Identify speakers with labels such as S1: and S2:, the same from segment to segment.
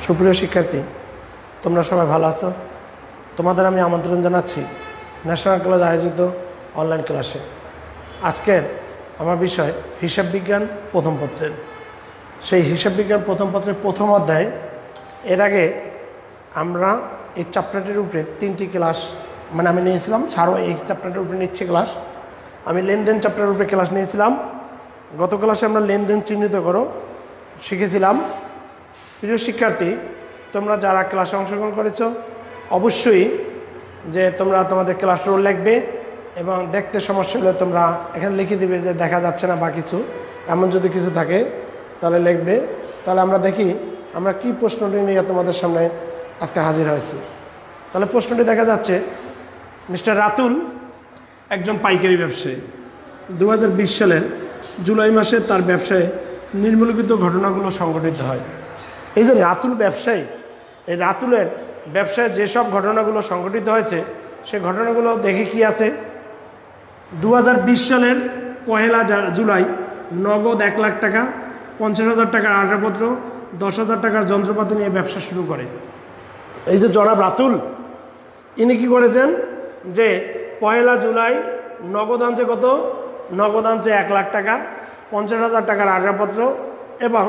S1: সুপ্রিয় শিক্ষার্থী, তোমরা সবাই ভালো আছো? তোমাদের আমি আমন্ত্রণ জানাচ্ছি ন্যাশনাল কলেজ আয়োজিত অনলাইন ক্লাসে। আজকের আমার বিষয় হিসাব বিজ্ঞান প্রথম পত্রের। সেই হিসাব বিজ্ঞান প্রথম পত্রের প্রথম অধ্যায়। এর আগে আমরা এই চ্যাপ্টারটির উপরে 3টি ক্লাস আমি নিয়েছিলাম। ছাড়ও এই চ্যাপ্টারটির উপরে নিচ্ছে ক্লাস। আমি লেনদেন চ্যাপ্টারের উপরে ক্লাস নিয়েছিলাম। গত ক্লাসে আমরা লেনদেন চিহ্নিত করো শিখেছিলাম। প্রিয় শিক্ষার্থী, তোমরা যারা ক্লাসে অংশগ্রহণ করেছো অবশ্যই যে তোমরা তোমাদের ক্লাস রোল লিখবে এবং দেখতে সমস্যা হলে তোমরা এখানে লিখে দিবে যে দেখা যাচ্ছে না বা কিছু, এমন যদি কিছু থাকে তাহলে লিখবে। তাহলে আমরা দেখি আমরা কি প্রশ্নটি নিয়ে তোমাদের সামনে আজকে হাজির হয়েছি। তাহলে প্রশ্নটি দেখা যাচ্ছে, মিস্টার রাতুল একজন পাইকারি ব্যবসায়ী। 2020 সালের জুলাই মাসে তার ব্যবসায় নিম্নলিখিত ঘটনাগুলো সংঘটিত হয়। এই যে রাতুল ব্যবসায়ী, এই রাতুলের ব্যবসায় যেসব ঘটনাগুলো সংঘটিত হয়েছে সে ঘটনাগুলো দেখে কি আছে। 2020 সালের 1 জুলাই নগদ 1 লাখ টাকা, 50,000 টাকার আসবাবপত্র, 10,000 টাকার যন্ত্রপাতি নিয়ে ব্যবসা শুরু করে। এই যে জনাব রাতুল, ইনি কি করেছেন যে 1 জুলাই নগদ আনছে কত? নগদ আনছে 1 লাখ টাকা, 50,000 টাকার আসবাবপত্র এবং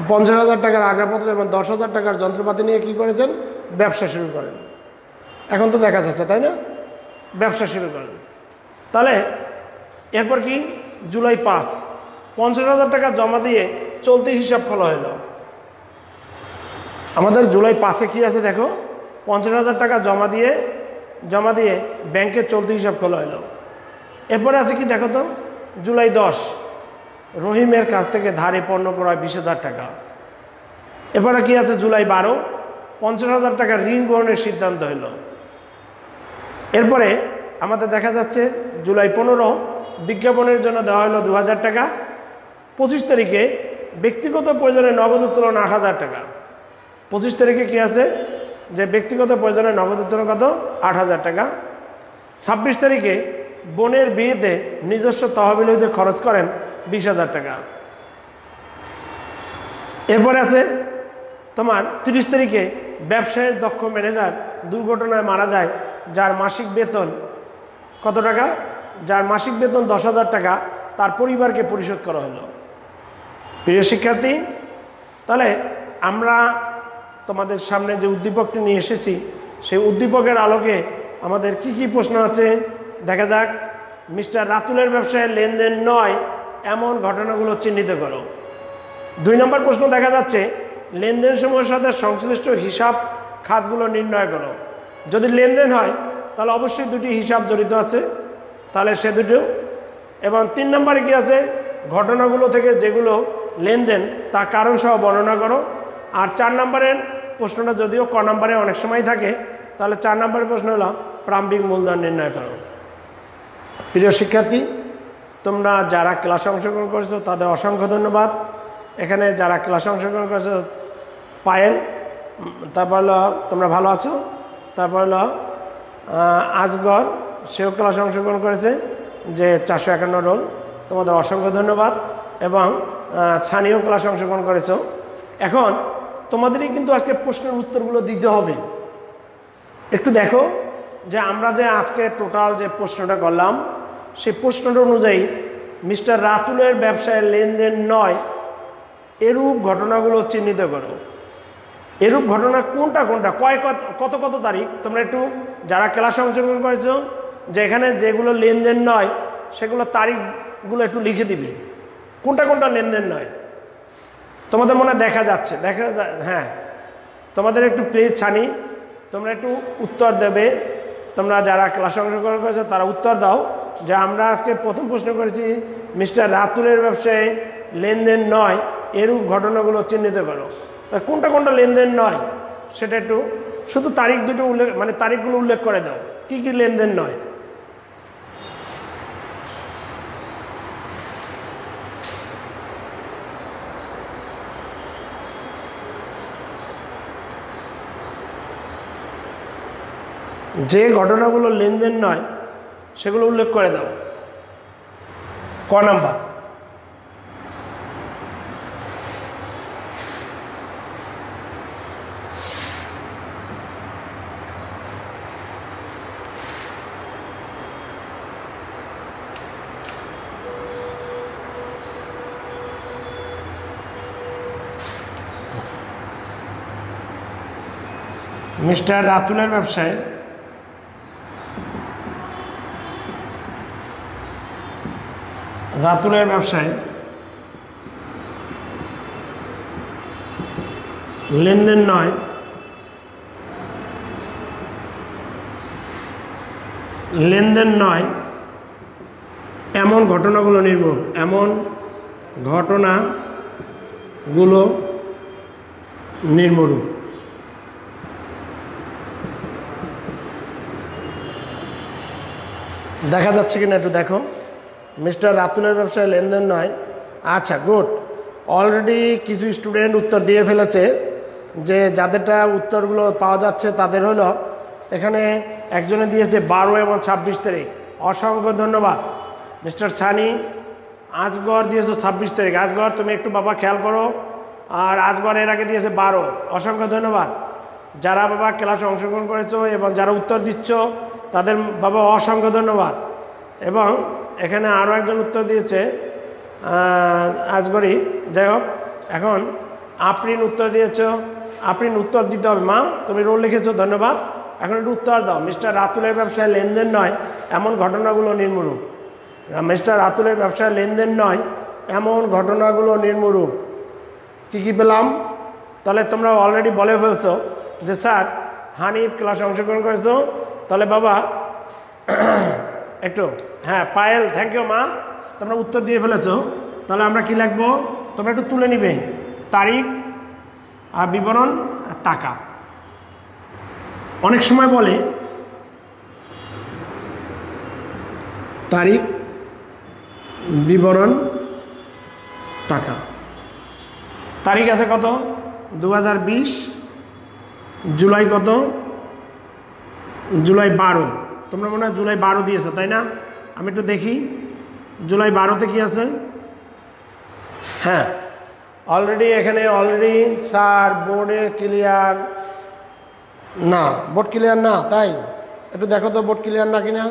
S1: 50,000 টাকার আসবাবপত্র এবং 10,000 টাকার যন্ত্রপাতি নিয়ে কি করেছেন? ব্যবসা শুরু করেন। এখন তো দেখা যাচ্ছে, তাই না? ব্যবসা শুরু করেন। তাহলে এরপর কি? জুলাই 5 50,000 টাকা জমা দিয়ে চলতি হিসাব খোলা হলো। আমাদের জুলাই 5-এ কি আছে দেখো, 50,000 টাকা জমা দিয়ে ব্যাংকের চলতি হিসাব খোলা হলো। এরপরে আছে কি দেখো তো, জুলাই 10 রহিমের কাছ থেকে ধারে পণ্য ক্রয় 20,000 টাকা। এরপরে কি আছে? জুলাই 12 50,000 টাকা ঋণ গ্রহণের সিদ্ধান্ত হলো। এরপরে আমাদের দেখা যাচ্ছে জুলাই 15 বিজ্ঞাপনের জন্য দেওয়া হলো 2,000 টাকা। 25 তারিখে ব্যক্তিগত প্রয়োজনে নগদ উত্তোলন 8,000 টাকা। 25 তারিখে কি আছে যে ব্যক্তিগত প্রয়োজনে নগদ উত্তোলন কত? 8,000 টাকা। 26 তারিখে বোনের বিয়েতে নিজস্ব তহবিল হইতে খরচ করেন 20,000 টাকা। এরপরে আছে তোমার 30 তারিখে ব্যবসায়ের দক্ষ ম্যানেজার দুর্ঘটনায় মারা যায়, যার মাসিক বেতন কত টাকা? যার মাসিক বেতন 10,000 টাকা তার পরিবারকে পরিশোধ করা হলো। প্রিয় শিক্ষার্থী, তাহলে আমরা তোমাদের সামনে যে উদ্দীপকটি নিয়ে এসেছি সেই উদ্দীপকের আলোকে আমাদের কি কি প্রশ্ন আছে দেখা যাক। মিস্টার রাতুলের ব্যবসায় লেনদেন নয় এমন ঘটনাগুলো চিহ্নিত করো। 2 নম্বর প্রশ্ন দেখা যাচ্ছে, লেনদেন সমূহের সাথে সংশ্লিষ্ট হিসাব খাতগুলো নির্ণয় করো। যদি লেনদেন হয় তাহলে অবশ্যই 2টি হিসাব জড়িত আছে, তাহলে সে দুটো। এবং 3 নম্বরে কি আছে? ঘটনাগুলো থেকে যেগুলো লেনদেন তা কারণ সহ বর্ণনা করো। আর 4 নম্বরের প্রশ্নটা যদিও ক নম্বরে অনেক সময় থাকে, তাহলে 4 নম্বরের প্রশ্ন হলো প্রারম্ভিক মূলধন নির্ণয় করো। প্রিয় শিক্ষার্থী, তোমরা যারা ক্লাসে অংশগ্রহণ করেছো তাদের অসংখ্য ধন্যবাদ। এখানে যারা ক্লাসে অংশগ্রহণ করেছো, পায়েল, তারপর হলো তোমরা ভালো আছো, তারপর হলো আজগর, সেও ক্লাসে অংশগ্রহণ করেছে যে 451 রোল, তোমাদের অসংখ্য ধন্যবাদ। এবং স্থানীয় ক্লাসে অংশগ্রহণ করেছো। এখন তোমাদেরই কিন্তু আজকে প্রশ্নের উত্তরগুলো দিতে হবে। একটু দেখো যে আমরা যে আজকে টোটাল যে প্রশ্নটা করলাম সেই প্রশ্নটা অনুযায়ী মিস্টার রাতুলের ব্যবসায় লেনদেন নয় এরূপ ঘটনাগুলো চিহ্নিত করো। এরূপ ঘটনা কোনটা কোনটা, কত কত তারিখ? তোমরা একটু যারা ক্লাসে অংশগ্রহণ করেছো যে এখানে যেগুলো লেনদেন নয় সেগুলো তারিখগুলো একটু লিখে দিবে, কোনটা কোনটা লেনদেন নয়। তোমাদের মনে দেখা যাচ্ছে, হ্যাঁ, তোমাদের একটু প্লিজ ছানি, তোমরা একটু উত্তর দেবে। তোমরা যারা ক্লাসে অংশগ্রহণ করেছো তারা উত্তর দাও যে আমরা আজকে প্রথম প্রশ্ন করেছি মিস্টার রাতুলের ব্যবসায় লেনদেন নয় এরূপ ঘটনাগুলো চিহ্নিত করো। তা কোনটা কোনটা লেনদেন নয় সেটা একটু শুধু তারিখ দুটো উল্লেখ, তারিখগুলো উল্লেখ করে দাও কি কি লেনদেন নয়। যে ঘটনাগুলো লেনদেন নয় সেগুলো উল্লেখ করে দাও। ক নাম্বার? মিস্টার রাতুলের ব্যবসায় লেনদেন নয় এমন ঘটনাগুলো নির্মূল দেখা যাচ্ছে কিনা একটু দেখো। মিস্টার রাতুলের ব্যবসায় লেনদেন নয়। আচ্ছা, গুড। অলরেডি কিছু স্টুডেন্ট উত্তর দিয়ে ফেলেছে, যে যাদেরটা উত্তরগুলো পাওয়া যাচ্ছে তাদের হলো, এখানে একজনে দিয়েছে 12 এবং 26 তারিখ। অসংখ্য ধন্যবাদ। মিস্টার ছানি আজগর দিয়েছো 26 তারিখ। আজগর তুমি একটু বাবা খেয়াল করো। আর আজগর এর আগে দিয়েছে 12। অসংখ্য ধন্যবাদ। যারা বাবা ক্লাসে অংশগ্রহণ করেছো এবং যারা উত্তর দিচ্ছ তাদের বাবা অসংখ্য ধন্যবাদ। এবং এখানে আরও একজন উত্তর দিয়েছে আজগরই। যাই হোক, এখন আফরিন উত্তর দিয়েছ। আফরিন উত্তর দিতে হবে মা, তুমি রোল লিখেছো, ধন্যবাদ। এখন একটু উত্তর দাও। মিস্টার রাতুলের ব্যবসায় লেনদেন নয় এমন ঘটনাগুলো নির্মূল। মিস্টার রাতুলের ব্যবসায় লেনদেন নয় এমন ঘটনাগুলো নির্মূল। কী কী পেলাম? তাহলে তোমরা অলরেডি বলে ফেলছো যে স্যার হানিফ ক্লাসে অংশগ্রহণ করেছো। তাহলে বাবা একটু, হ্যাঁ পায়েল, থ্যাংক ইউ মা, তোমরা উত্তর দিয়ে ফেলেছো। তাহলে আমরা কি লিখবো? তোমরা একটু তুলে নিবে তারিখ আর বিবরণ আর টাকা। অনেক সময় বলে তারিখ, বিবরণ, টাকা। তারিখ আছে কত? 2020 জুলাই কত? জুলাই 12। তোমরা মনে হয় জুলাই 12 দিয়েছো, তাই না? আমি একটু দেখি জুলাই 12তে কি আছে। হ্যাঁ, অলরেডি এখানে স্যার বোর্ডে ক্লিয়ার না, বোর্ড ক্লিয়ার না, তাই একটু দেখো তো বোর্ড ক্লিয়ার না কিনা।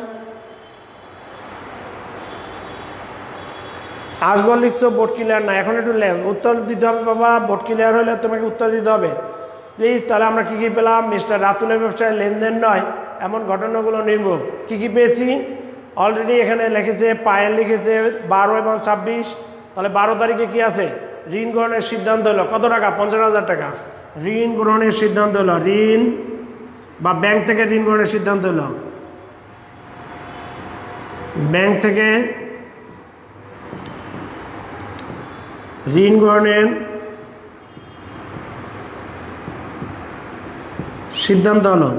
S1: আজগর লিখছো বোর্ড ক্লিয়ার না। এখন একটু উত্তর দিতে হবে বাবা। বোর্ড ক্লিয়ার হলে তোমাকে উত্তর দিতে হবে প্লিজ। তাহলে আমরা কী কী পেলাম? মিস্টার রাতুলের ব্যবসায় লেনদেন নয় এমন ঘটনাগুলো নির্মূল। কী কী পেয়েছি? অলরেডি এখানে লিখেছে, পায়েল লিখেছে 12 এবং 26। তাহলে 12 তারিখে কি আছে? ঋণ গ্রহণের সিদ্ধান্ত হলো কত টাকা? 50,000 টাকা। ঋণ গ্রহণের সিদ্ধান্ত হলো, ঋণ বা ব্যাংক থেকে ঋণ গ্রহণের সিদ্ধান্ত হলো, ব্যাংক থেকে ঋণ গ্রহণের সিদ্ধান্ত হলো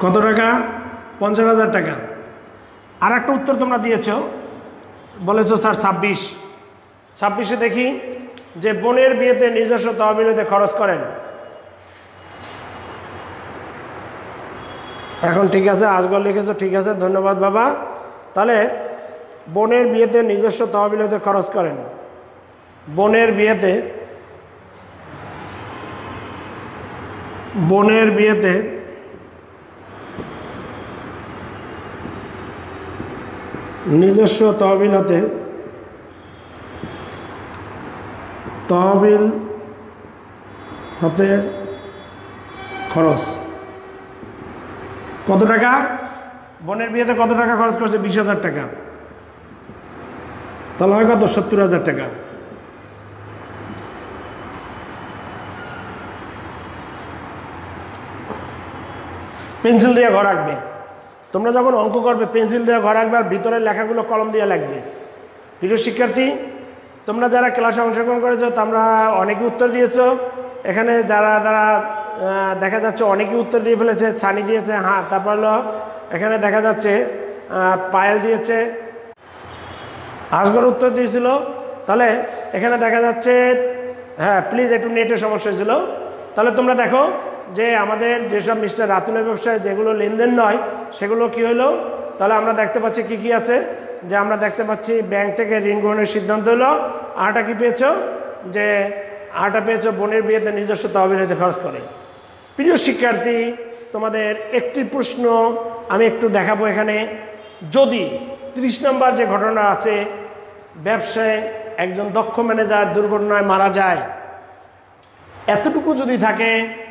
S1: কত টাকা? 50,000 টাকা। আর একটা উত্তর তোমরা দিয়েছ, বলেছো স্যার 26। দেখি যে বোনের বিয়েতে নিজস্ব তহবিলতে খরচ করেন। এখন ঠিক আছে, আজগর লিখেছো, ঠিক আছে, ধন্যবাদ বাবা। তাহলে বোনের বিয়েতে নিজস্ব তহবিলতে খরচ করেন। বোনের বিয়েতে নিজস্ব তহবিল হতে খরচ কত টাকা? বোনের বিয়েতে কত টাকা খরচ করছে? 20,000 টাকা। তাহলে হয় কত? 70,000 টাকা। পেন্সিল দিয়ে ঘর আঁকবে। তোমরা যখন অঙ্ক করবে পেন্সিল দিয়ে ঘর আঁকবে, আর ভিতরের লেখাগুলো কলম দিয়ে লাগবে। প্রিয় শিক্ষার্থী, তোমরা যারা ক্লাসে অংশগ্রহণ করেছো তোমরা অনেকে উত্তর দিয়েছো। এখানে যারা দেখা যাচ্ছে অনেকে উত্তর দিয়ে ফেলেছে। ছানি দিয়েছে, হ্যাঁ। তারপর হলো এখানে দেখা যাচ্ছে পায়েল দিয়েছে, আজগর উত্তর দিয়েছিল। তাহলে এখানে দেখা যাচ্ছে, হ্যাঁ প্লিজ একটু নেটের সমস্যা ছিল। তাহলে তোমরা দেখো যে আমাদের যেসব মিস্টার রাতুলের ব্যবসায় যেগুলো লেনদেন নয় সেগুলো কি হলো। তাহলে আমরা দেখতে পাচ্ছি কি কি আছে, যে আমরা দেখতে পাচ্ছি ব্যাংক থেকে ঋণ গ্রহণের সিদ্ধান্ত হলো। আরটা কি পেয়েছো? যে আরটা পেয়েছো বোনের বিয়েতে নিজস্ব তহবিলতে খরচ করে। প্রিয় শিক্ষার্থী, তোমাদের একটি প্রশ্ন আমি একটু দেখাবো এখানে। যদি 30 নম্বর যে ঘটনা আছে, ব্যবসায় একজন দক্ষ ম্যানেজার দুর্ঘটনায় মারা যায়, এতটুকু যদি থাকে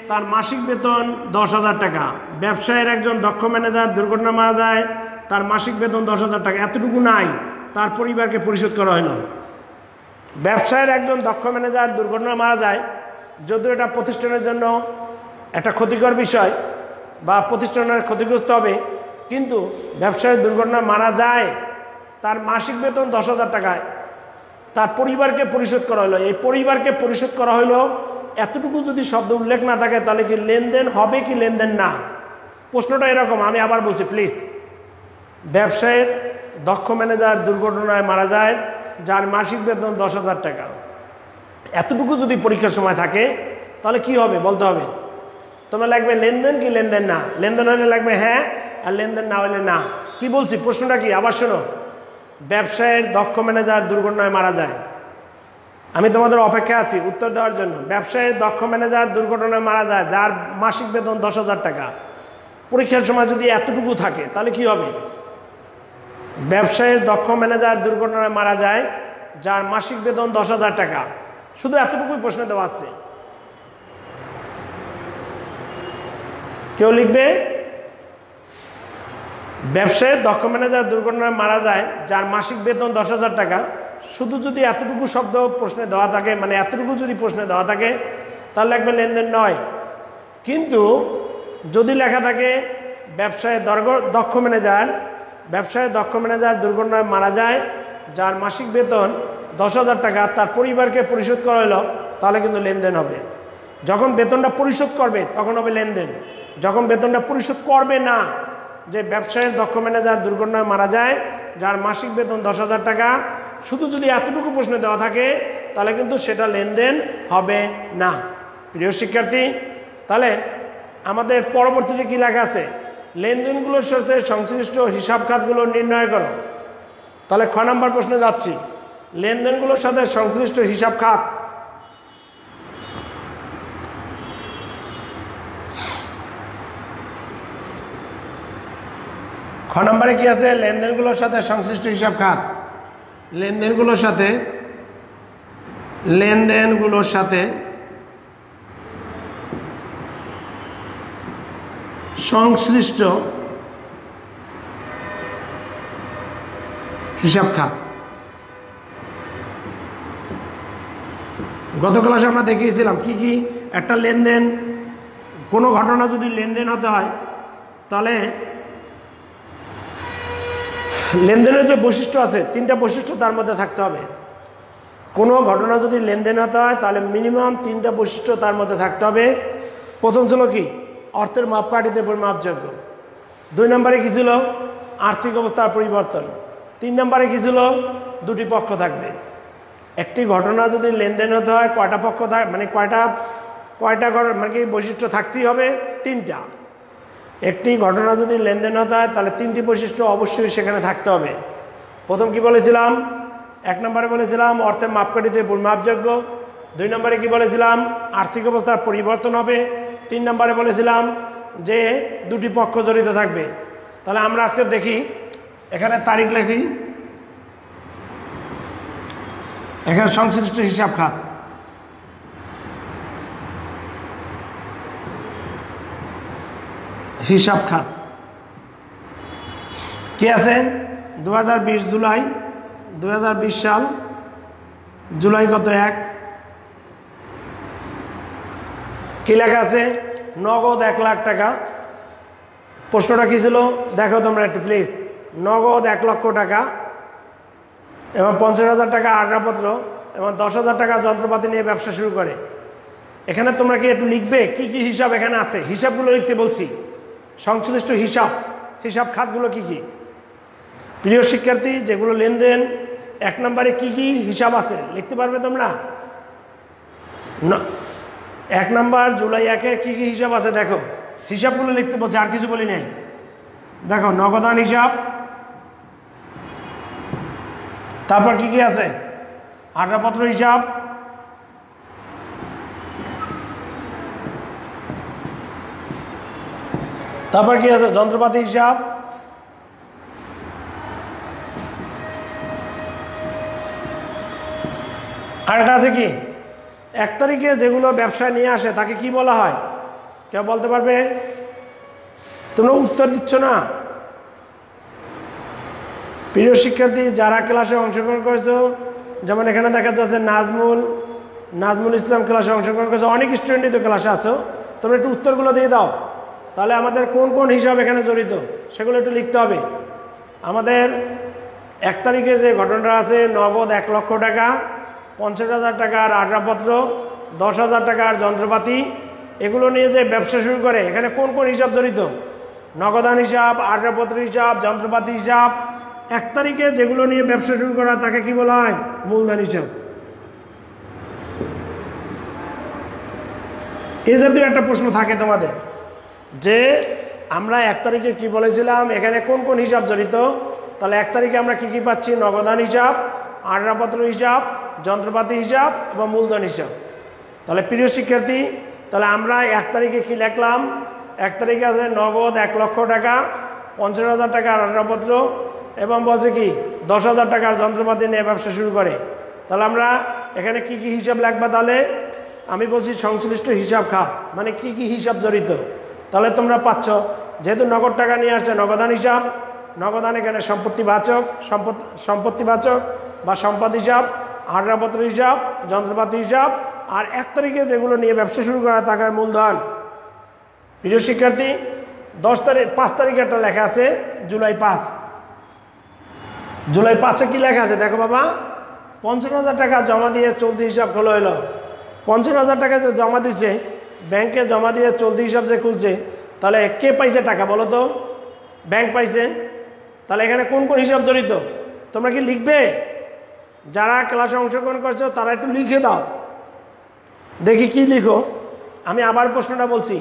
S1: তার মাসিক বেতন 10,000 টাকা। ব্যবসায়ের একজন দক্ষ ম্যানেজার দুর্ঘটনা মারা যায়, তার মাসিক বেতন 10,000 টাকা। এতটুকু নাই, তার পরিবারকে পরিশোধ করা হলো। ব্যবসায়ের একজন দক্ষ ম্যানেজার দুর্ঘটনা মারা যায়, যদিও এটা প্রতিষ্ঠানের জন্য একটা ক্ষতিকর বিষয় বা প্রতিষ্ঠানের ক্ষতিগ্রস্ত হবে, কিন্তু ব্যবসায়ের দুর্ঘটনা মারা যায়, তার মাসিক বেতন 10,000 টাকায়, তার পরিবারকে পরিশোধ করা হলো। এই পরিবারকে পরিশোধ করা হলো, এতটুকু যদি শব্দ উল্লেখ না থাকে তাহলে কি লেনদেন হবে কি লেনদেন না? প্রশ্নটা এরকম, আমি আবার বলছি প্লিজ। ব্যবসায়ের দক্ষ ম্যানেজার দুর্ঘটনায় মারা যায়, যার মাসিক বেতন 10,000 টাকা, এতটুকু যদি পরীক্ষার সময় থাকে তাহলে কি হবে বলতে হবে। তোমরা লাগবে লেনদেন কি লেনদেন না। লেনদেন হলে লাগবে হ্যাঁ, আর লেনদেন না হলে না। কি বলছি, প্রশ্নটা কি আবার শোনো। ব্যবসায়ের দক্ষ ম্যানেজার দুর্ঘটনায় মারা যায়, আমি তোমাদের অপেক্ষা আছি উত্তর দেওয়ার জন্য। ব্যবসায়ের দক্ষ ম্যানেজার দুর্ঘটনায় মারা যায়, যার মাসিক বেতন 10,000 টাকা, পরীক্ষার সময় যদি এতটুকু থাকে তাহলে কি হবে। ব্যবসায়ের দক্ষ ম্যানেজার দুর্ঘটনায় মারা যায়, যার মাসিক বেতন 10,000 টাকা, শুধু এতটুকুই প্রশ্ন দেওয়া আছে। কেউ লিখবে ব্যবসায়ের দক্ষ ম্যানেজার দুর্ঘটনায় মারা যায়, যার মাসিক বেতন 10,000 টাকা, শুধু যদি এতটুকু শব্দ প্রশ্নে দেওয়া থাকে, মানে এতটুকু যদি প্রশ্নে দেওয়া থাকে তাহলে লাগবে লেনদেন নয়। কিন্তু যদি লেখা থাকে ব্যবসায়ের দক্ষ ম্যানেজার দুর্ঘটনায় মারা যায়, যার মাসিক বেতন 10,000 টাকা, তার পরিবারকে পরিশোধ করা হলো, তাহলে কিন্তু লেনদেন হবে। যখন বেতনটা পরিশোধ করবে তখন হবে লেনদেন। যখন বেতনটা পরিশোধ করবে না, যে ব্যবসায়ের দক্ষ ম্যানেজার দুর্ঘটনায় মারা যায়, যার মাসিক বেতন 10,000 টাকা, শুধু যদি এতটুকু প্রশ্ন দেওয়া থাকে তাহলে কিন্তু সেটা লেনদেন হবে না। প্রিয় শিক্ষার্থী, তাহলে আমাদের পরবর্তীতে কি লেখা আছে, লেনদেনগুলোর সাথে সংশ্লিষ্ট হিসাব খাতগুলো নির্ণয় করো। তাহলে খ নম্বর প্রশ্নে যাচ্ছি, লেনদেনগুলোর সাথে সংশ্লিষ্ট হিসাব খাত। খ নম্বরে কি আছে, লেনদেনগুলোর সাথে সংশ্লিষ্ট হিসাব খাত। লেনদেনগুলোর সাথে সংশ্লিষ্ট হিসাব খাত। গত ক্লাসে আমরা দেখিয়েছিলাম কি কি। একটা লেনদেন, কোনো ঘটনা যদি লেনদেন হতে হয় তাহলে লেনদেনের যে বৈশিষ্ট্য আছে, 3টা বৈশিষ্ট্য তার মধ্যে থাকতে হবে। কোনো ঘটনা যদি লেনদেন হতে হয় তাহলে মিনিমাম 3টা বৈশিষ্ট্য তার মধ্যে থাকতে হবে। প্রথম ছিল কি, অর্থের মাপকাঠিতে পরিমাপযোগ্য। 2 নম্বরে কি ছিল, আর্থিক অবস্থার পরিবর্তন। 3 নম্বরে কি ছিল, 2টি পক্ষ থাকবে। একটি ঘটনা যদি লেনদেন হতে হয় কয়টা পক্ষ মানে কয়টা মানে কি বৈশিষ্ট্য থাকতেই হবে, 3টা। একটি ঘটনা যদি লেনদেন হতে হয় তাহলে 3টি বৈশিষ্ট্য অবশ্যই সেখানে থাকতে হবে। প্রথম কি বলেছিলাম, 1 নম্বরে বলেছিলাম অর্থের মাপকাঠিতে পরিমাপযোগ্য। 2 নম্বরে কি বলেছিলাম, আর্থিক অবস্থার পরিবর্তন হবে। 3 নম্বরে বলেছিলাম যে 2টি পক্ষ জড়িত থাকবে। তাহলে আমরা আজকে দেখি, এখানে তারিখ লিখি, এখানে সংশ্লিষ্ট হিসাব খাত। হিসাব খাত কি আছে, 2020 জুলাই, 2020 সাল, জুলাই গত 1। কি লেখা আছে, নগদ 1 লাখ টাকা। প্রশ্নটা কি ছিল দেখো তোমরা একটু প্লিজ। নগদ 1 লক্ষ টাকা এবং 50,000 টাকা আগ্রাপত্র এবং 10,000 টাকা যন্ত্রপাতি নিয়ে ব্যবসা শুরু করে। এখানে তোমরা কি একটু লিখবে কি কি হিসাব এখানে আছে, হিসাবগুলো লিখতে বলছি। সংশ্লিষ্ট হিসাব খাতগুলো কি কি। প্রিয় শিক্ষার্থী, যেগুলো লেনদেন, 1 নম্বরে কি কি হিসাব আছে লিখতে পারবে তোমরা। 1 নম্বর জুলাই 1-এ কি কি হিসাব আছে দেখো, হিসাবগুলো লিখতে বলছে, আর কিছু বলি নাই। দেখো, নগদান হিসাব, তারপর কি কি আছে, আগ্রাপত্র হিসাব, তারপর কি আছে, যন্ত্রপাতি হিসাব, আর একটা আছে কি 1 তারিখে যেগুলো ব্যবসায় নিয়ে আসে তাকে কি বলা হয়? কেউ বলতে পারবে? তোমরা উত্তর দিচ্ছ না। প্রিয় শিক্ষার্থী যারা ক্লাসে অংশগ্রহণ করেছো, যেমন এখানে দেখা যাচ্ছে নাজমুল ইসলাম ক্লাসে অংশগ্রহণ করেছো, অনেক স্টুডেন্টই তো ক্লাসে আছো, তোমরা একটু উত্তরগুলো দিয়ে দাও। তাহলে আমাদের কোন কোন হিসাব এখানে জড়িত সেগুলো একটু লিখতে হবে। আমাদের 1 তারিখের যে ঘটনাটা আছে, নগদ 1 লক্ষ টাকা, 50,000 টাকার আসবাবপত্র, 10,000 টাকার যন্ত্রপাতি, এগুলো নিয়ে যে ব্যবসা শুরু করে, এখানে কোন কোন হিসাব জড়িত? নগদান হিসাব, আসবাবপত্র হিসাব, যন্ত্রপাতি হিসাব। 1 তারিখে যেগুলো নিয়ে ব্যবসা শুরু করা তাকে কি বলা হয়? মূলধন হিসাব। এই জাতীয় একটা প্রশ্ন থাকে তোমাদের যে আমরা 1 তারিখে কি বলেছিলাম, এখানে কোন কোন হিসাব জড়িত। তাহলে 1 তারিখে আমরা কি কি পাচ্ছি? নগদান হিসাব, আসবাবপত্র হিসাব, যন্ত্রপাতি হিসাব এবং মূলধন হিসাব। তাহলে প্রিয় শিক্ষার্থী, তাহলে আমরা 1 তারিখে কি লিখলাম? 1 তারিখে আছে নগদ 1 লক্ষ টাকা, 50,000 টাকার আসবাবপত্র এবং বলছে কি 10,000 টাকার যন্ত্রপাতি নিয়ে ব্যবসা শুরু করে। তাহলে আমরা এখানে কি কি হিসাব লিখবা? তাহলে আমি বলছি সংশ্লিষ্ট হিসাব খাত, মানে কি কি হিসাব জড়িত। তাহলে তোমরা পাচ্ছ, যেহেতু নগদ টাকা নিয়ে আসছে নগদান হিসাব, নগদান এখানে সম্পত্তিবাচক বা সম্পদ হিসাব, আসবাবপত্র হিসাব, যন্ত্রপাতি হিসাব, আর 1 তারিখে যেগুলো নিয়ে ব্যবসা শুরু করা টাকার মূলধন। প্রিয় শিক্ষার্থী, 5 তারিখে একটা লেখা আছে জুলাই 5 কি লেখা আছে দেখো বাবা। 50,000 টাকা জমা দিয়ে চলতি হিসাব খোলা হলো। 50,000 টাকা যে জমা দিচ্ছে, ব্যাংকে জমা দিয়ে চলতি হিসাব যে খুলছে, তাহলে কে পাইছে টাকা বলো তো? ব্যাংক পাইছে। তাহলে এখানে কোন কোন হিসাব জড়িত তোমরা কি লিখবে? যারা ক্লাসে অংশগ্রহণ করছো তারা একটু লিখে দাও, দেখি কি লিখো। আমি আবার প্রশ্নটা বলছি,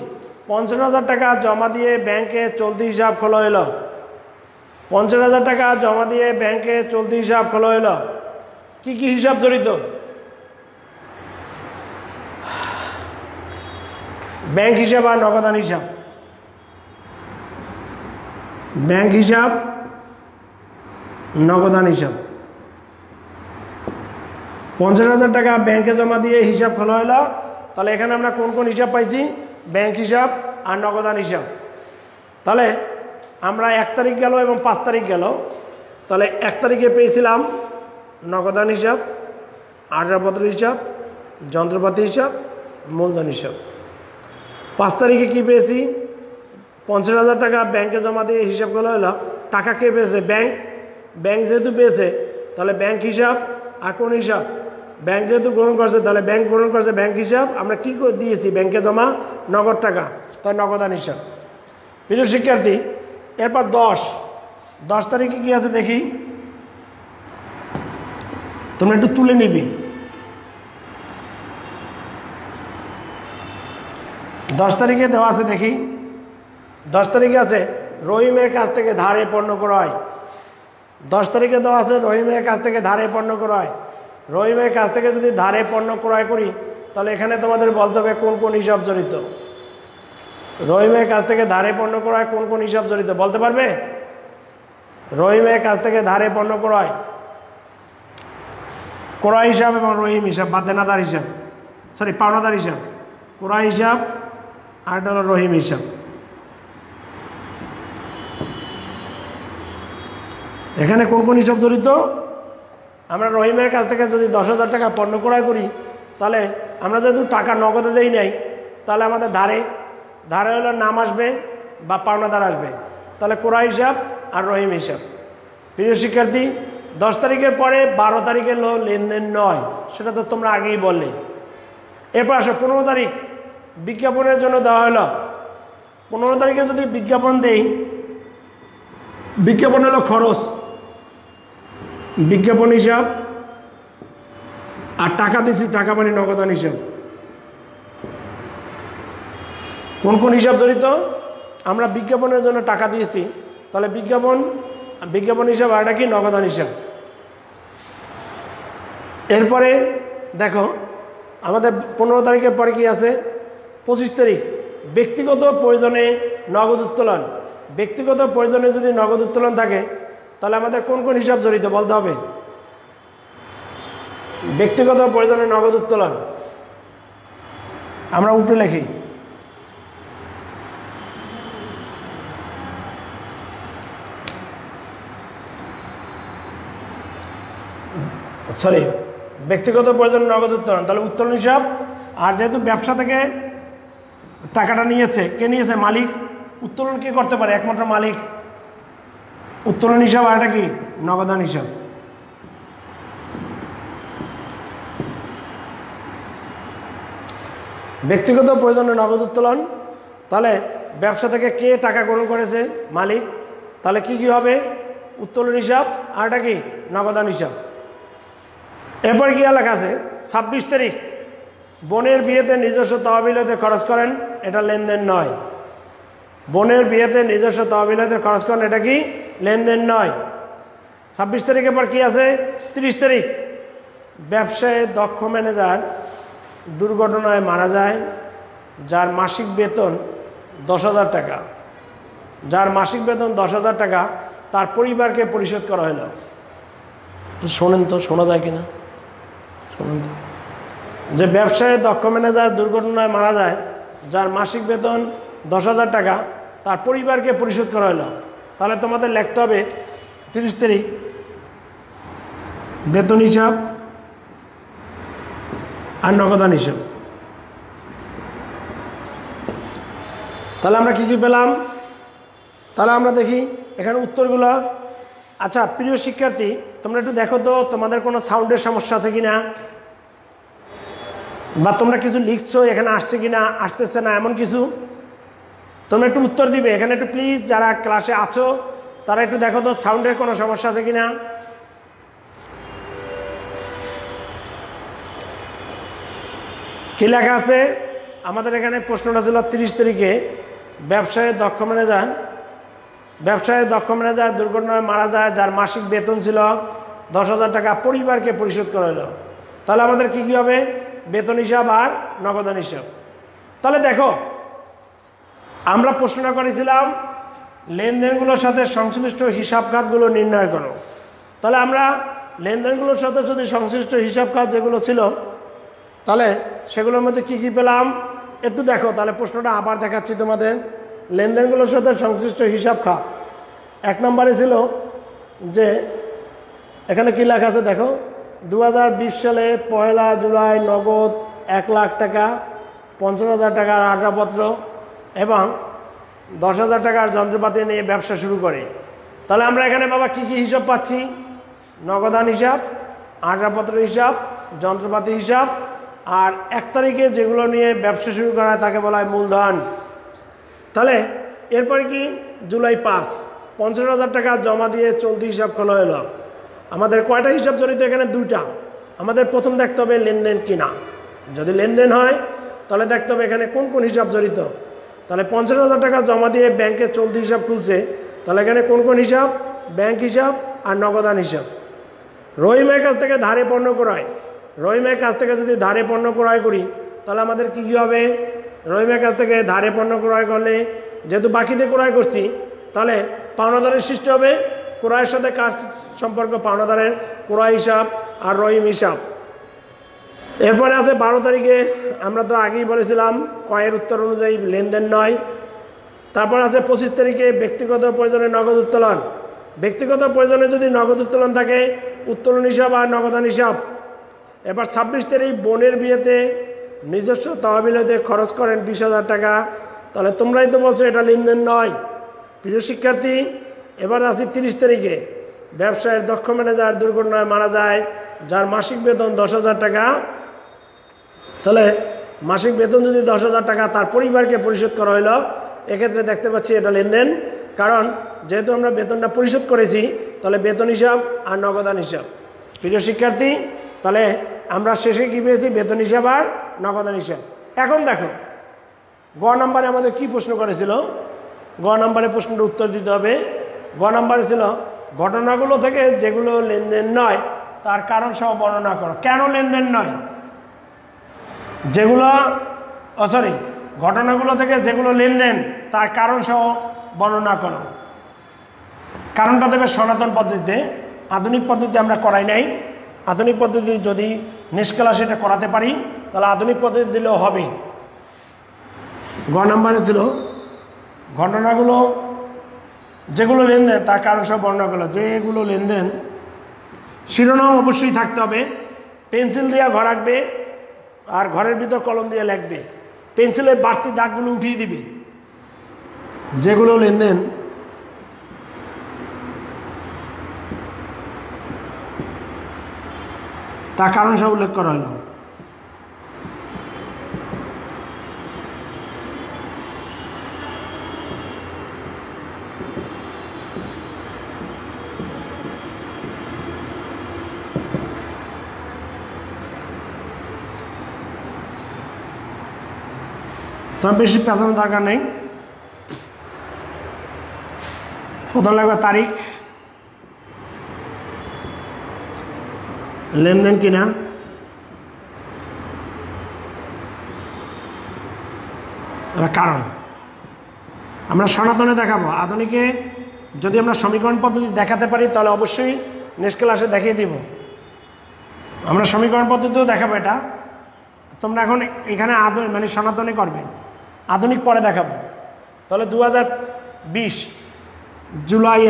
S1: 50,000 টাকা জমা দিয়ে ব্যাংকে চলতি হিসাব খোলা হলো। 50,000 টাকা জমা দিয়ে ব্যাংকে চলতি হিসাব খোলা হলো। কি কি হিসাব জড়িত? ব্যাংক হিসাব আর নগদান হিসাব। ব্যাংক হিসাব, নগদান হিসাব। 50,000 টাকা ব্যাংকে জমা দিয়ে হিসাব খোলা হলো। তাহলে এখানে আমরা কোন কোন হিসাব পাইছি? ব্যাংক হিসাব আর নগদান হিসাব। তাহলে আমরা 1 তারিখ গেল এবং 5 তারিখ গেল। তাহলে 1 তারিখে পেয়েছিলাম নগদান হিসাব, আসবাবপত্র হিসাব, যন্ত্রপাতি হিসাব, মূলধন হিসাব। 5 তারিখে কি পেয়েছি? 50,000 টাকা ব্যাংকে জমা দিয়ে হিসাব খোলা হলো। টাকা কে পেয়েছে? ব্যাংক যেহেতু পেয়েছে তাহলে ব্যাংক হিসাব। আর কোন হিসাব? ব্যাংক যেহেতু গ্রহণ করছে তাহলে ব্যাংক গ্রহণ করছে, ব্যাংক হিসাব। আমরা কি দিয়েছি? ব্যাংকে জমা নগদ টাকা, তাই নগদান হিসাব। প্রিয় শিক্ষার্থী, এরপর 10 তারিখে কি আছে দেখি, তোমরা একটু তুলে নিবি। 10 তারিখে দেওয়া আছে দেখি। 10 তারিখে আছে রহিমের কাছ থেকে ধারে পণ্য ক্রয়। 10 তারিখে দেওয়া আছে রহিমের কাছ থেকে ধারে পণ্য ক্রয়। রহিমের কাছ থেকে যদি ধারে পণ্য ক্রয় করি, তাহলে এখানে তোমাদের বলতে হবে কোন কোন হিসাব জড়িত। রহিমের কাছ থেকে ধারে পণ্য ক্রয় কোন কোন হিসাব জড়িত বলতে পারবে? রহিমের কাছ থেকে ধারে পণ্য ক্রয় হিসাব এবং রহিম হিসাব বা দেনাদার হিসাব, পাওনাদার হিসাব। ক্রয় হিসাব আর এটা হলো রহিম হিসাব। এখানে কোন কোন হিসাব জড়িত? আমরা রহিমের কাছ থেকে যদি 10,000 টাকা পণ্য ক্রয় করি, তাহলে আমরা যেহেতু টাকা নগদে দেই নাই, তাহলে আমাদের ধারে হলো নাম আসবে বা পাওনাদার আসবে। তাহলে ক্রয় হিসাব আর রহিম হিসাব। প্রিয় শিক্ষার্থী, 10 তারিখের পরে 12 তারিখের লেনদেন নয়, সেটা তো তোমরা আগেই বললে। এরপর আসো 15 তারিখ, বিজ্ঞাপনের জন্য দেওয়া হলো। 15 তারিখে যদি বিজ্ঞাপন দেই, বিজ্ঞাপন হলো খরচ, বিজ্ঞাপন হিসাব। আর টাকা দিচ্ছি, টাকা মানে নগদান হিসাব। কোন কোন হিসাব জড়িত? আমরা বিজ্ঞাপনের জন্য টাকা দিয়েছি, তাহলে বিজ্ঞাপন হিসাব আর এটা কি? নগদান হিসাব। এরপরে দেখো আমাদের 15 তারিখের পরে কি আছে? 25 তারিখ, ব্যক্তিগত প্রয়োজনে নগদ উত্তোলন। ব্যক্তিগত প্রয়োজনে যদি নগদ উত্তোলন থাকে, তাহলে আমাদের কোন কোন হিসাব জড়িত বলতে হবে? ব্যক্তিগত প্রয়োজনে নগদ উত্তোলন আমরা উপরে লিখি। সরি, ব্যক্তিগত প্রয়োজন নগদ উত্তোলন, তাহলে উত্তোলন হিসাব। আর যেহেতু ব্যবসা থেকে টাকাটা নিয়েছে, কে নিয়েছে? মালিক। উত্তোলন কে করতে পারে? একমাত্র মালিক। উত্তোলন হিসাব আর এটা কি? নগদান হিসাব। ব্যক্তিগত প্রয়োজনে নগদ উত্তোলন, তাহলে ব্যবসা থেকে কে টাকা গ্রহণ করেছে? মালিক। তাহলে কি কি হবে? উত্তোলন হিসাব আর এটা কি? নগদান হিসাব। এরপর কি লেখা আছে? 26 তারিখ বোনের বিয়েতে নিজস্ব তহবিল হতে খরচ করেন, এটা লেনদেন নয়। বোনের বিয়েতে নিজস্ব তহবিল হতে খরচ করেন, এটা কি? লেনদেন নয়। 26 তারিখের পর কি আছে? 30 তারিখ ব্যবসায় দক্ষ ম্যানেজার দুর্ঘটনায় মারা যায়, যার মাসিক বেতন 10,000 টাকা। যার মাসিক বেতন 10,000 টাকা তার পরিবারকে পরিশোধ করা হলো। শোনেন তো, শোনা যায় কিনা? শোনেন তো, যে ব্যবসায় দক্ষ ম্যানেজার দুর্ঘটনায় মারা যায়, যার মাসিক বেতন 10,000 টাকা তার পরিবারকে পরিশোধ করা হলো। তাহলে তোমাদের লিখতে হবে 30 তারিখ বেতন হিসাব আর নগদান হিসাব। তাহলে আমরা কি কি পেলাম? তাহলে আমরা দেখি এখানে উত্তরগুলো। আচ্ছা প্রিয় শিক্ষার্থী, তোমরা একটু দেখো তো তোমাদের কোনো সাউন্ডের সমস্যা আছে কিনা, বা তোমরা কিছু লিখছো এখানে আসছে কিনা, আসতেছে না এমন কিছু। তোমরা একটু উত্তর দিবে এখানে একটু প্লিজ। যারা ক্লাসে আছো তারা একটু দেখো তো সাউন্ডের কোনো সমস্যা আছে কিনা। কি লেখা আছে? আমাদের এখানে প্রশ্নটা ছিল 30 তারিখে ব্যবসায়ের দক্ষ ম্যানেজার দুর্ঘটনায় মারা যায়, যার মাসিক বেতন ছিল 10,000 টাকা, পরিবারকে পরিশোধ করা হলো। তাহলে আমাদের কি কি হবে? বেতন হিসাব আর নগদান হিসাব। তাহলে দেখো আমরা প্রশ্নটা করেছিলাম লেনদেনগুলোর সাথে সংশ্লিষ্ট হিসাব খাতগুলো নির্ণয় করো। তাহলে আমরা লেনদেনগুলোর সাথে যদি সংশ্লিষ্ট হিসাব খাত যেগুলো ছিল, তাহলে সেগুলোর মধ্যে কি কি পেলাম একটু দেখো। তাহলে প্রশ্নটা আবার দেখাচ্ছি তোমাদের। লেনদেনগুলোর সাথে সংশ্লিষ্ট হিসাব খাত 1 নম্বরে ছিল যে এখানে কি লেখা আছে দেখো, 2020 সালে 1 জুলাই নগদ 1 লাখ টাকা, 50,000 টাকার আসবাবপত্র এবং 10,000 টাকার যন্ত্রপাতি নিয়ে ব্যবসা শুরু করে। তাহলে আমরা এখানে বাবা কি কি হিসাব পাচ্ছি? নগদান হিসাব, আসবাবপত্র হিসাব, যন্ত্রপাতি হিসাব, আর 1 তারিখে যেগুলো নিয়ে ব্যবসা শুরু করা হয় তাকে বলা হয় মূলধন। তাহলে এরপরে কি? জুলাই 5 50,000 টাকা জমা দিয়ে চলতি হিসাব খোলা হলো। আমাদের কয়টা হিসাব জড়িত? এখানে 2টা। আমাদের প্রথম দেখতে হবে লেনদেন কিনা। যদি লেনদেন হয় তাহলে দেখতে হবে এখানে কোন কোন হিসাব জড়িত। তাহলে 50,000 টাকা জমা দিয়ে ব্যাংকে চলতি হিসাব খুলছে, তাহলে এখানে কোন কোন হিসাব? ব্যাংক হিসাব আর নগদান হিসাব। রহিমের কাছ থেকে ধারে পণ্য ক্রয়, রহিমের কাছ থেকে যদি ধারে পণ্য ক্রয় করি তাহলে আমাদের কি হবে? রহিমের কাছ থেকে ধারে পণ্য ক্রয় করলে যেহেতু বাকিতে ক্রয় করছি, তাহলে পাওনাদারের সৃষ্টি হবে। ক্রয়ের সাথে কার সম্পর্ক? পাওনাদারের ক্রয় হিসাব আর রহিম হিসাব। এরপরে আছে 12 তারিখে, আমরা তো আগেই বলেছিলাম ক্রয়ের উত্তর অনুযায়ী লেনদেন নয়। তারপর আছে 25 তারিখে ব্যক্তিগত প্রয়োজনে নগদ উত্তোলন। ব্যক্তিগত প্রয়োজনে যদি নগদ উত্তোলন থাকে, উত্তোলন হিসাব আর নগদান হিসাব। এবার 26 তারিখ বোনের বিয়েতে নিজস্ব তহবিলতে খরচ করেন 20,000 টাকা। তাহলে তোমরাই তো বলছো এটা লেনদেন নয়। প্রিয় শিক্ষার্থী, এবার আছি 30 তারিখে ব্যবসায়ের দক্ষ ম্যানেজার দুর্ঘটনায় মারা যায়, যার মাসিক বেতন 10,000 টাকা। তাহলে মাসিক বেতন যদি 10,000 টাকা তার পরিবারকে পরিশোধ করা হলো, এক্ষেত্রে দেখতে পাচ্ছি এটা লেনদেন। কারণ যেহেতু আমরা বেতনটা পরিশোধ করেছি, তাহলে বেতন হিসাব আর নগদান হিসাব। প্রিয় শিক্ষার্থী, তাহলে আমরা শেষে কী পেয়েছি? বেতন হিসাব আর নগদান হিসাব। এখন দেখো গ নম্বরে আমাদের কি প্রশ্ন করেছিল? গ নম্বরে প্রশ্নটা উত্তর দিতে হবে। গ নম্বরে ছিল ঘটনাগুলো থেকে যেগুলো লেনদেন নয় তার কারণ সহ বর্ণনা করো। কেন লেনদেন নয়? যেগুলো ঘটনাগুলো থেকে যেগুলো লেনদেন তার কারণ সহ বর্ণনা করো। কারণটা দেবে সনাতন পদ্ধতিতে, আধুনিক পদ্ধতিতে আমরা করাই নাই। আধুনিক পদ্ধতি যদি নিষ্কালা সেটা করাতে পারি তাহলে আধুনিক পদ্ধতি দিলেও হবে। গ নম্বরে ছিল ঘটনাগুলো যেগুলো লেনদেন তার কারণ সব বর্ণনা করলো। যেগুলো লেনদেন শিরোনাম অবশ্যই থাকতে হবে, পেন্সিল দিয়ে ঘর আঁকবে আর ঘরের ভিতর কলম দিয়ে লিখবে, পেন্সিলের বাড়তি দাগগুলো উঠিয়ে দিবে। যেগুলো লেনদেন তার কারণ সব উল্লেখ করা হলো। তোমার বেশি পেছানোর দরকার নেই। প্রথম লাগবে তারিখ, লেনদেন কিনা, কারণ। আমরা সনাতনে দেখাবো, আধুনিকে যদি আমরা সমীকরণ পদ্ধতি দেখাতে পারি তাহলে অবশ্যই নেক্সট ক্লাসে দেখিয়ে দিব। আমরা সমীকরণ পদ্ধতিও দেখাবো। এটা তোমরা এখন এখানে মানে সনাতনে করবে, আধুনিক পরে দেখাবো। তাহলে 2020 জুলাই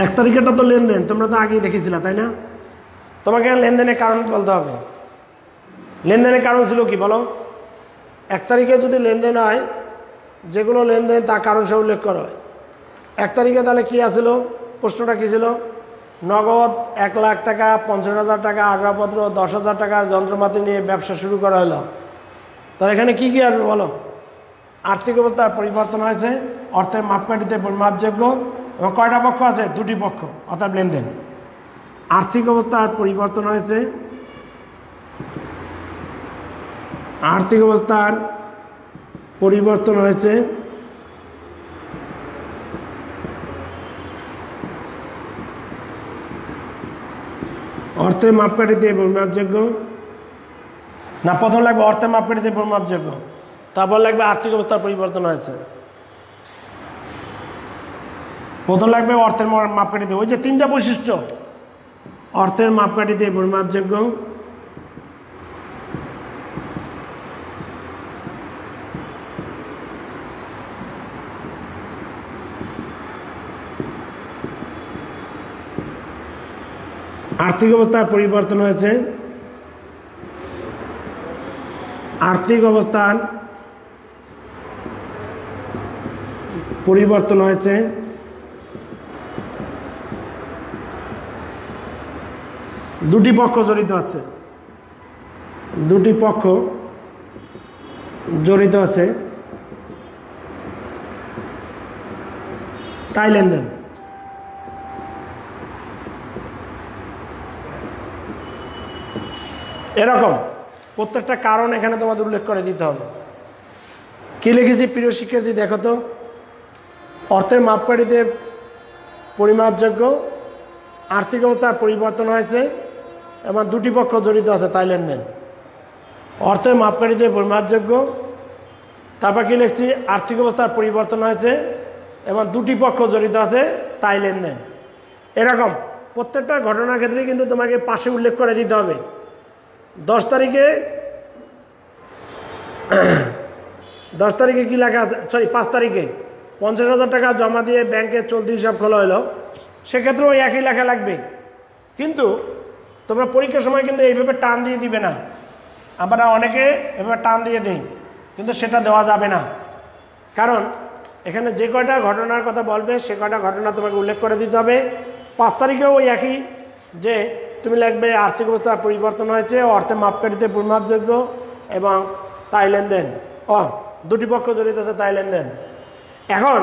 S1: 1 তারিখেটা তো লেনদেন, তোমরা তো আগেই দেখেছিলে তাই না? তোমাকে লেনদেনের কারণ বলতে হবে। লেনদেনের কারণ ছিল কি বলো? 1 তারিখে যদি লেনদেন হয়, যেগুলো লেনদেন তার কারণ সে উল্লেখ করা হয়। 1 তারিখে তাহলে কী আসছিল? প্রশ্নটা কী ছিল? নগদ 1 লাখ টাকা, 50,000 টাকা আসবাবপত্র, 10,000 টাকার যন্ত্রপাতি নিয়ে ব্যবসা শুরু করা হলো। তাহলে এখানে কী কী আসবে বলো? আর্থিক অবস্থার পরিবর্তন হয়েছে, অর্থের মাপকাঠিতে পরিমাপযোগ্য, এবং কয়টা পক্ষ আছে? 2টি পক্ষ, অর্থাৎ লেনদেন। আর্থিক অবস্থার পরিবর্তন হয়েছে, আর্থিক অবস্থার পরিবর্তন হয়েছে, অর্থের মাপকাঠিতে পরিমাপযোগ্য। না, প্রথম লাগবে অর্থের মাপকাঠিতে পরিমাপযোগ্য, তারপর লাগবে আর্থিক অবস্থার পরিবর্তন হয়েছে। প্রথম লাগবে অর্থের মাপকাঠিতে, ওই যে 3টা বৈশিষ্ট্য, অর্থের মাপকাঠিতে পরিমাপযোগ্য, আর্থিক অবস্থার পরিবর্তন হয়েছে, আর্থিক অবস্থার পরিবর্তন হয়েছে, দুটি পক্ষ জড়িত আছে, দুটি পক্ষ জড়িত আছে, তাই লেনদেন। এরকম প্রত্যেকটা কারণ এখানে তোমাদের উল্লেখ করে দিতে হবে। কি লিখেছি প্রিয় শিক্ষার্থী দেখো তো? অর্থের মাপকাঠিতে পরিমাপযোগ্য, আর্থিক অবস্থার পরিবর্তন হয়েছে এবং দুটি পক্ষ জড়িত আছে, তাই লেনদেন। অর্থের মাপকাঠিতে পরিমাপযোগ্য, তারপর কি লিখছি? আর্থিক অবস্থার পরিবর্তন হয়েছে এবং দুটি পক্ষ জড়িত আছে, তাই লেনদেন। এরকম প্রত্যেকটা ঘটনার ক্ষেত্রে কিন্তু তোমাকে পাশে উল্লেখ করে দিতে হবে। 10 তারিখে 10 তারিখে কী লেখা আছে? 5 তারিখে 50,000 টাকা জমা দিয়ে ব্যাংকে চলতি হিসাব খোলা হলো, সেক্ষেত্রেও ওই একই লেখা লাগবে। কিন্তু তোমরা পরীক্ষার সময় কিন্তু এইভাবে টান দিয়ে দিবে না। আমরা অনেকে এভাবে টান দিয়ে দিই, কিন্তু সেটা দেওয়া যাবে না। কারণ এখানে যে কয়টা ঘটনার কথা বলবে সে কয়টা ঘটনা তোমাকে উল্লেখ করে দিতে হবে। 5 তারিখেও ওই একই, যে তুমি লিখবে আর্থিক অবস্থার পরিবর্তন হয়েছে, অর্থের মাপকাঠিতে পরিমাপযোগ্য এবং তাই লেনদেন। দুটি পক্ষ জড়িত আছে, তাই লেনদেন। এখন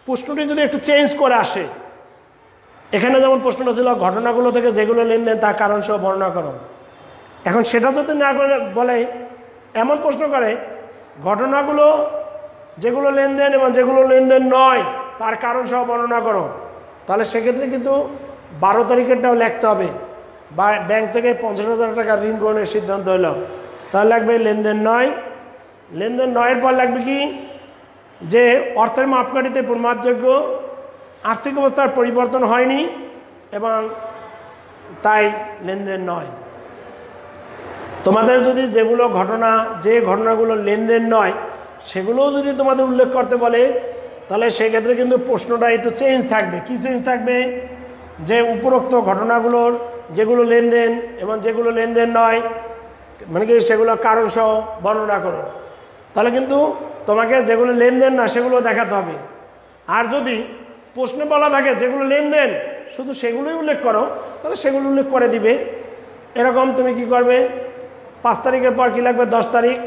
S1: প্রশ্নটি যদি একটু চেঞ্জ করে আসে, এখানে যেমন প্রশ্নটা ছিল ঘটনাগুলো থেকে যেগুলো লেনদেন তার কারণ সহ বর্ণনা করো। এখন সেটা যদি না করে বলে, এমন প্রশ্ন করে ঘটনাগুলো যেগুলো লেনদেন এবং যেগুলো লেনদেন নয় তার কারণ সহ বর্ণনা করো, তাহলে সেক্ষেত্রে কিন্তু 12 তারিখেরটাও লিখতে হবে। বা ব্যাংক থেকে 50,000 টাকা ঋণ গ্রহণের সিদ্ধান্ত হলো, তাহলে লাগবে লেনদেন নয়। লেনদেন নয়ের পর লাগবে কি? যে অর্থের মাপকাঠিতে পরিমাপযোগ্য, আর্থিক অবস্থার পরিবর্তন হয়নি এবং তাই লেনদেন নয়। তোমাদের যদি যেগুলো ঘটনা, যে ঘটনাগুলো লেনদেন নয় সেগুলোও যদি তোমাদের উল্লেখ করতে বলে, তাহলে সেক্ষেত্রে কিন্তু প্রশ্নটা একটু চেঞ্জ থাকবে। কি চেঞ্জ থাকবে? যে উপরোক্ত ঘটনাগুলোর যেগুলো লেনদেন এবং যেগুলো লেনদেন নয়, মানে কি সেগুলো কারণ সহ বর্ণনা করো। তাহলে কিন্তু তোমাকে যেগুলো লেনদেন না সেগুলো দেখাতে হবে। আর যদি প্রশ্নে বলা থাকে যেগুলো লেনদেন শুধু সেগুলোই উল্লেখ করো, তাহলে সেগুলো উল্লেখ করে দিবে। এরকম তুমি কি করবে? 5 তারিখের পর কি লাগবে? 10 তারিখ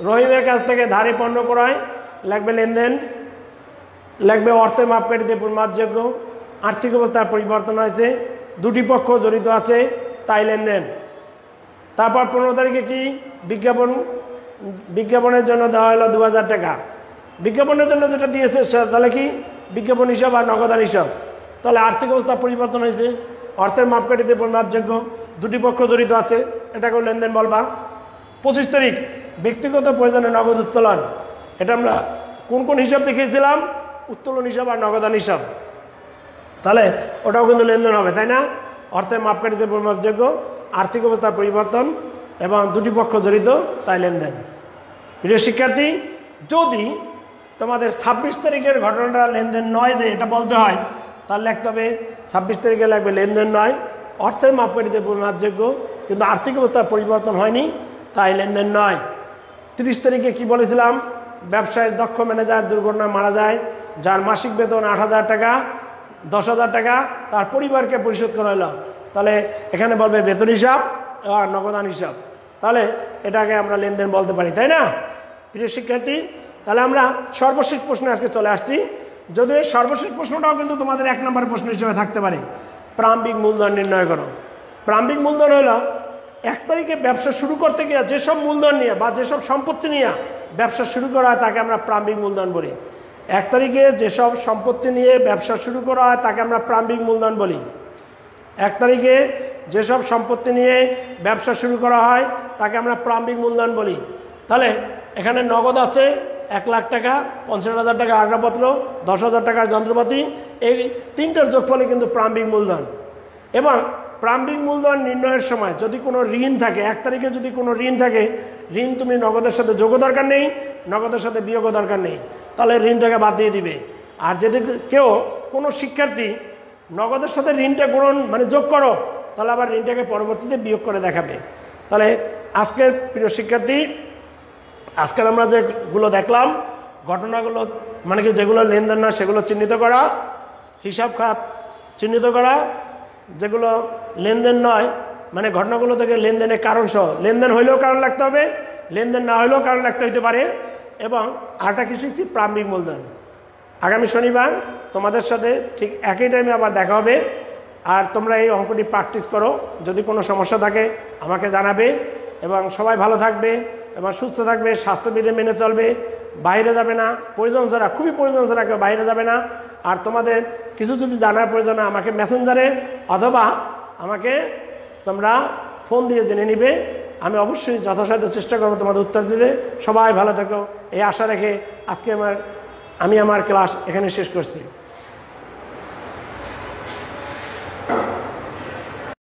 S1: রহিমের কাছ থেকে ধারে পণ্য ক্রয়, লাগবে লেনদেন, লাগবে অর্থের মাপকাঠিতে পরিমাপযোগ্য, আর্থিক অবস্থার পরিবর্তন হয়েছে, দুটি পক্ষ জড়িত আছে, তাই লেনদেন। তারপর 15 তারিখে কি? বিজ্ঞাপন, বিজ্ঞাপনের জন্য দেওয়া হলো 2000 টাকা। বিজ্ঞাপনের জন্য যেটা দিয়েছে তাহলে কি? বিজ্ঞাপন হিসাব আর নগদান হিসাব। তাহলে আর্থিক অবস্থা পরিবর্তন হয়েছে, অর্থের মাপকাঠিতে পরিমাপযোগ্য, দুটি পক্ষ জড়িত আছে, এটাকেও লেনদেন বলবা। 25 তারিখ ব্যক্তিগত প্রয়োজনে নগদ উত্তোলন, এটা আমরা কোন কোন হিসাব দেখিয়েছিলাম? উত্তোলন হিসাব আর নগদান হিসাব। তাহলে ওটাও কিন্তু লেনদেন হবে, তাই না? অর্থের মাপকাঠিতে পরিমাপযোগ্য, আর্থিক অবস্থার পরিবর্তন এবং দুটি পক্ষ জড়িত, তাই লেনদেন। প্রিয় শিক্ষার্থী, যদি তোমাদের 26 তারিখের ঘটনাটা লেনদেন নয় যে এটা বলতে হয়, তাহলে লিখতে হবে 26 তারিখে লাগবে লেনদেন নয়, অর্থের মাপকাঠিতে পরিমাপযোগ্য কিন্তু আর্থিক অবস্থার পরিবর্তন হয়নি, তাই লেনদেন নয়। 30 তারিখে কি বলেছিলাম? ব্যবসায়ের দক্ষ ম্যানেজার দুর্ঘটনায় মারা যায়, যার মাসিক বেতন 8,000 টাকা, 10,000 টাকা তার পরিবারকে পরিশোধ করা হলো। তাহলে এখানে বলবে বেতন হিসাব আর নগদান হিসাব, তাহলে এটাকে আমরা লেনদেন বলতে পারি, তাই না? প্রিয় শিক্ষার্থী, তাহলে আমরা সর্বশেষ প্রশ্নে আজকে চলে আসছি। যদিও এই সর্বশেষ প্রশ্নটাও কিন্তু তোমাদের 1 নম্বর প্রশ্ন হিসেবে থাকতে পারে। প্রারম্ভিক মূলধন নির্ণয় করো। প্রারম্ভিক মূলধন হলো 1 তারিখে ব্যবসা শুরু করতে গিয়ে যেসব মূলধন নিয়ে বা যেসব সম্পত্তি নিয়ে ব্যবসা শুরু করা হয় তাকে আমরা প্রারম্ভিক মূলধন বলি। 1 তারিখে যেসব সম্পত্তি নিয়ে ব্যবসা শুরু করা হয় তাকে আমরা প্রারম্ভিক মূলধন বলি। 1 তারিখে যেসব সম্পত্তি নিয়ে ব্যবসা শুরু করা হয় তাকে আমরা প্রারম্ভিক মূলধন বলি। তাহলে এখানে নগদ আছে 1 লাখ টাকা, 50,000 টাকা আসবাবপত্র, 10,000 টাকার যন্ত্রপাতি, এই তিনটার যোগফলে কিন্তু প্রারম্ভিক মূলধন। এবং প্রারম্ভিক মূলধন নির্ণয়ের সময় যদি কোনো ঋণ থাকে, 1 তারিখে যদি কোনো ঋণ থাকে, ঋণ তুমি নগদের সাথে যোগও দরকার নেই, নগদের সাথে বিয়োগও দরকার নেই, তাহলে ঋণটাকে বাদ দিয়ে দিবে। আর যদি কেউ কোনো শিক্ষার্থী নগদের সাথে ঋণটা গ্রহণ মানে যোগ করো, তাহলে আবার ঋণটাকে পরবর্তীতে বিয়োগ করে দেখাবে। তাহলে আজকের প্রিয় শিক্ষার্থী, আজকাল আমরা যেগুলো দেখলাম ঘটনাগুলো, মানে কি যেগুলো লেনদেন না সেগুলো চিহ্নিত করা, হিসাব খাত চিহ্নিত করা, যেগুলো লেনদেন নয় মানে ঘটনাগুলো থেকে লেনদেনের কারণ সহ, লেনদেন হইলেও কারণ লাগতে হবে, লেনদেন না হইলেও কারণ লাগতে হইতে পারে। এবং আরেকটা কিছু শিখছি প্রারম্ভিক মূলধন। আগামী শনিবার তোমাদের সাথে ঠিক একই টাইমে আবার দেখা হবে। আর তোমরা এই অঙ্কটি প্র্যাকটিস করো, যদি কোনো সমস্যা থাকে আমাকে জানাবে। এবং সবাই ভালো থাকবে এবং সুস্থ থাকবে, স্বাস্থ্যবিধি মেনে চলবে, বাইরে যাবে না, প্রয়োজন ছাড়া, খুবই প্রয়োজন ছাড়া কেউ বাইরে যাবে না। আর তোমাদের কিছু যদি জানার প্রয়োজন হয় আমাকে মেসেঞ্জারে অথবা আমাকে তোমরা ফোন দিয়ে জেনে নিবে। আমি অবশ্যই যথাসাধ্য চেষ্টা করবো তোমাদের উত্তর দিতে। সবাই ভালো থাকো এই আশা রেখে আজকে আমি আমার ক্লাস এখানে শেষ করছি।